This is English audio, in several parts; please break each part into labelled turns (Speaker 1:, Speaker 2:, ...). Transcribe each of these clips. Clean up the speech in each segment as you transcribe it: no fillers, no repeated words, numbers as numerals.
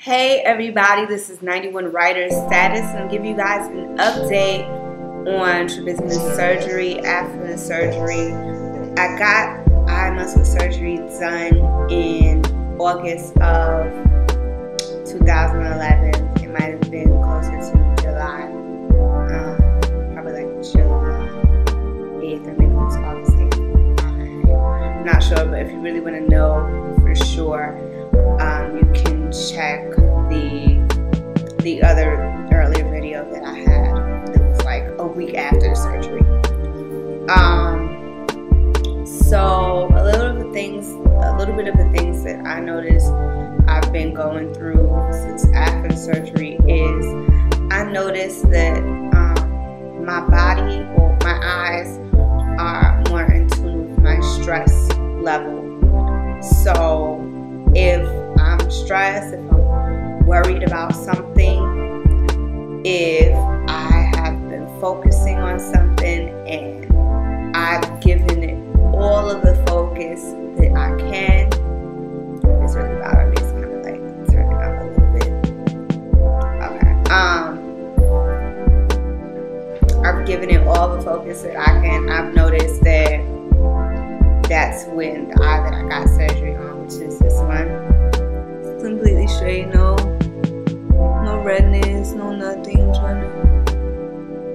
Speaker 1: Hey everybody, this is 91 Writer Status, and I'll give you guys an update on Strabismus surgery. After the surgery, I got eye muscle surgery done in August of 2011. It might have been closer to July, probably like July 8th or maybe it was August 8th. I'm not sure, but if you really want to know for sure, you can check the other earlier video that I had. It was like a week after the surgery. So a little bit of the things that I noticed I've been going through since after the surgery is I noticed that my body or my eyes are more in tune with my stress level. So if I'm stressed, if I'm worried about something, if I have been focusing on something and I've given it all of the focus that I can, it's really bothering me. It's kind of like turning up a little bit. Okay. I've given it all the focus that I can. I've noticed that that's when the eye that I got surgery on, which is this one, it's completely straight, no redness, no nothing. I'm trying to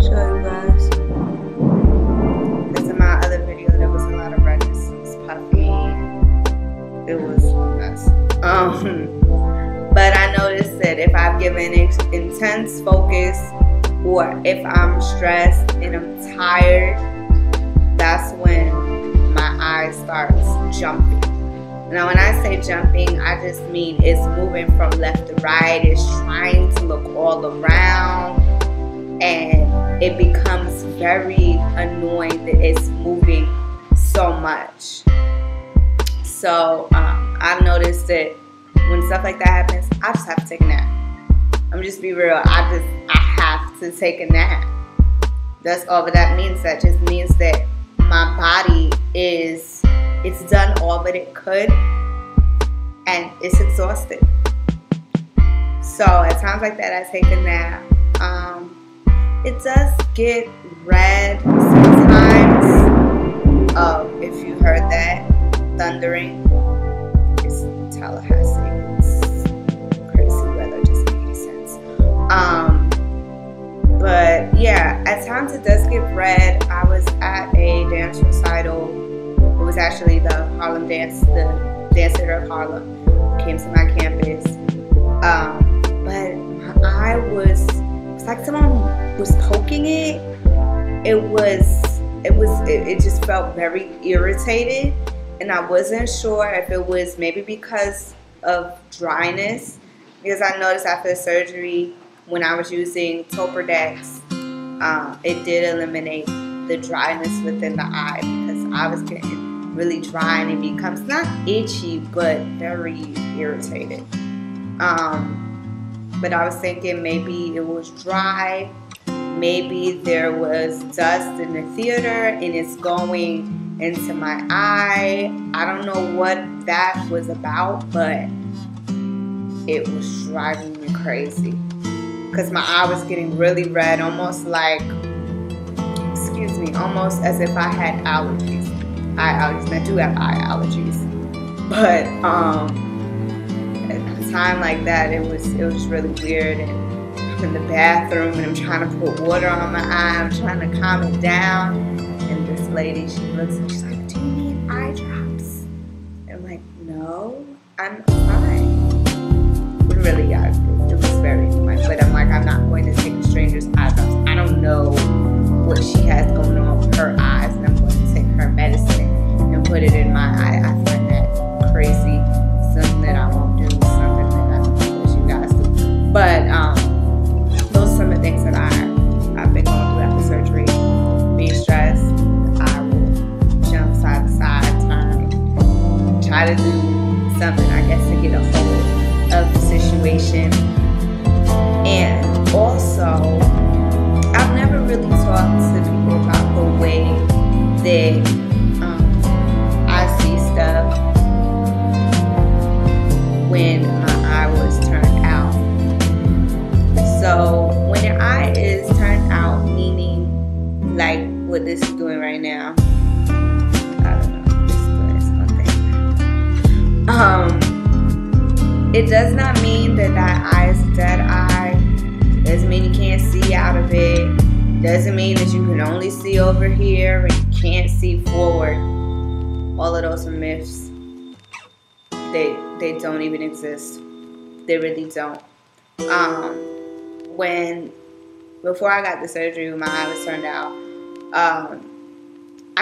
Speaker 1: show you guys. Because in my other video there was a lot of redness. It was puffy. It was a mess. But I noticed that if I've given intense focus, or if I'm stressed and I'm tired, that's when my eye starts jumping. Now when I say jumping, I just mean it's moving from left to right. It's trying to look all around, and it becomes very annoying that it's moving so much. So I've noticed that when stuff like that happens, I just have to take a nap. I'm just be real. I have to take a nap. That's all but that means. That just means that my body it's done all that it could and it's exhausted. So at times like that I take a nap. It does get red sometimes. If you heard that thundering, it's Tallahassee. It's crazy weather, just making sense. But yeah, at times it does get red. I was at a dance recital. It was actually the Harlem Dance, the Dance Theater of Harlem came to my campus. But my eye was like someone was poking it. It just felt very irritated, and I wasn't sure if it was maybe because of dryness, because I noticed after the surgery when I was using Toperdex, it did eliminate the dryness within the eye, because I was getting really dry and it becomes not itchy but very irritated. But I was thinking maybe it was dry, maybe there was dust in the theater and it's going into my eye. I don't know what that was about, but it was driving me crazy because my eye was getting really red, almost like, almost as if I had allergies. Eye allergies, and I do have eye allergies. But at a time like that, it was really weird. And I'm in the bathroom and I'm trying to put water on my eye. I'm trying to calm it down. And this lady, she looks and she's like, "Do you need eye drops?" And I'm like, "No, I'm fine." But really, yeah, it was very annoying. But I'm like, I'm not going to take a stranger's eye drops. I don't know what she has going on with her eyes, and I'm going to take her medicine and put it in my eye. I find that crazy. Something that I won't do, something that I don't wish you guys do. But those are some of the things that I've been going through after surgery. Being stressed, I will jump side to side, try to do something, I guess, to get a hold of the situation. And also, I've never really talked to people about the way that I see stuff when my eye was turned out. It does not mean that that eye is a dead eye. Doesn't mean you can't see out of it. Doesn't mean that you can only see over here and you can't see forward. All of those are myths. They don't even exist. They really don't. Before I got the surgery, when my eye was turned out, I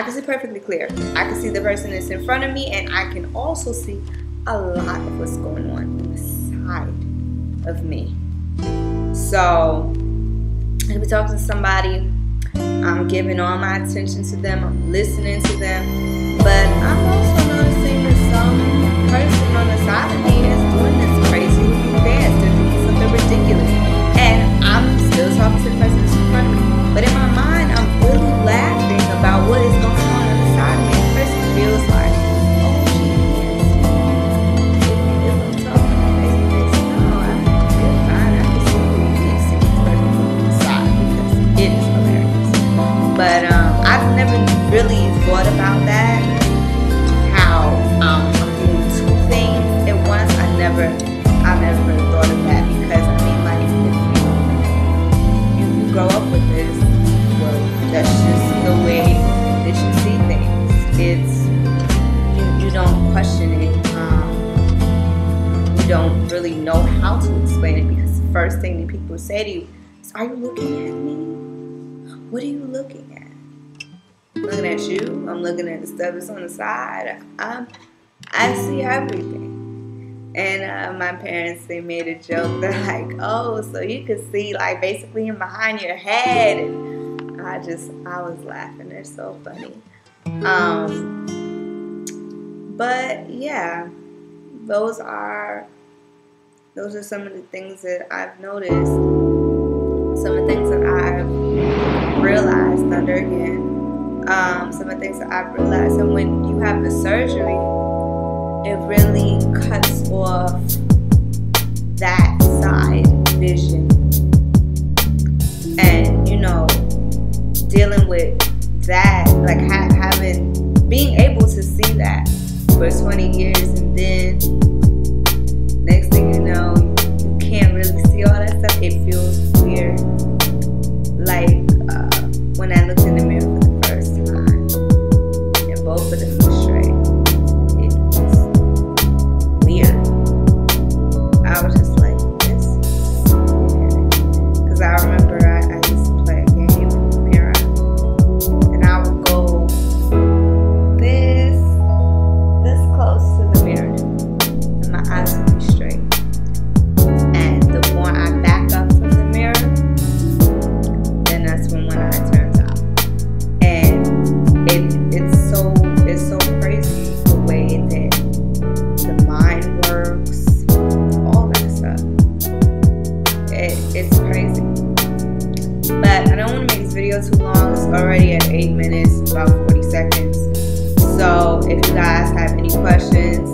Speaker 1: can see perfectly clear. I can see the person that's in front of me, and I can also see a lot of what's going on the side of me. So if we talk to somebody, I'm giving all my attention to them, I'm listening to them, but I'm also noticing that some person on the side of me is doing this crazy looking dance. They're doing something ridiculous, and I'm still talking to the person that's in front of me, but in my mind I'm really laughing about what is going on the side of me. The person feels like, oh genius, if I'm talking face to face, no, I'm fine, I can see you can't see the person from the side because it is hilarious. But I've never really thought about that, how I'm doing two things at once. I've never really thought of that, because I mean, like, if you grow up with this, well, that's just the way that you see things. It's you don't question it. You don't really know how to explain it, because the first thing that people say to you is, "Are you looking at me? What are you looking at?" I'm looking at you. I'm looking at the stuff that's on the side. I see everything. And my parents, they made a joke. They're like, "Oh, so you could see like basically in behind your head." And I was laughing. They're so funny. But yeah, those are some of the things that I've noticed. Some of the things that I've realized under again. Some of the things that I've realized. And when you have the surgery, it really cuts off that side vision. And, you know, dealing with that, like being able to see that for 20 years, and then next thing you know, you can't really see all that stuff. It feels weird. Like when I looked in the mirror for the first time, and both of them were straight. It was weird. I was just like, this is weird. Because I remember I used to play a game in the mirror, and I would go this close to the mirror, and my eyes would be straight. And the more I back up from the mirror, then that's when one eye turns out. And it's so crazy the way that the mind works, all that stuff. It's crazy. But I don't want to make this video too long. It's already at 8 minutes, about 40 seconds. So if you guys have any questions,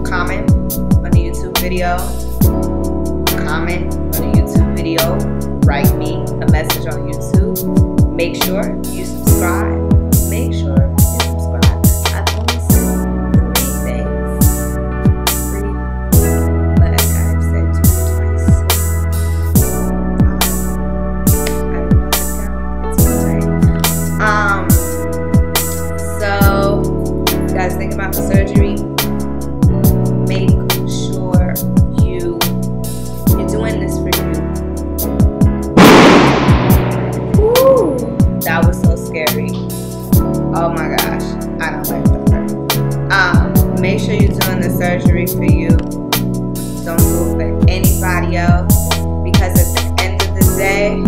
Speaker 1: comment on the YouTube video. Comment on the YouTube video. Write me a message on YouTube. Make sure you subscribe. Make sure you subscribe. I've only said 3 things. 3, but I've said 2 twice. I don't know how to count. It's insane. So if you guys think about the surgery, make sure you're doing this for you. Woo! That was so scary. Oh my gosh, I don't like that. Make sure you're doing the surgery for you. Don't do it for anybody else, because at the end of the day,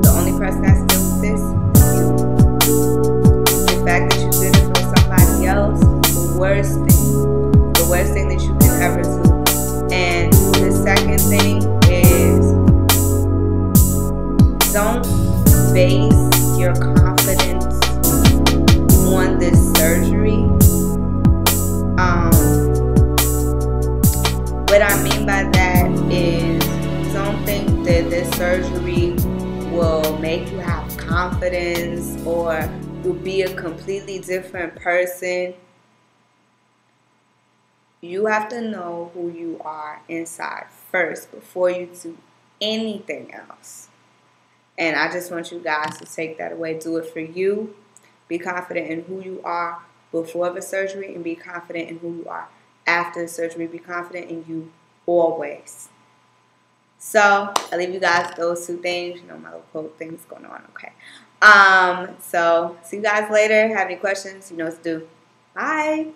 Speaker 1: the only person that's dealing with this is you. The fact that you did it for somebody else, the worst thing that you can ever do. And the second thing is, don't base your confidence on this surgery. What I mean by that is, don't think that this surgery will make you have confidence or you'll be a completely different person. You have to know who you are inside first before you do anything else. And I just want you guys to take that away. Do it for you. Be confident in who you are before the surgery, and be confident in who you are after the surgery. Be confident in you always. So I leave you guys those two things. You know, my little quote things going on. Okay. So see you guys later. Have any questions? You know what to do. Bye.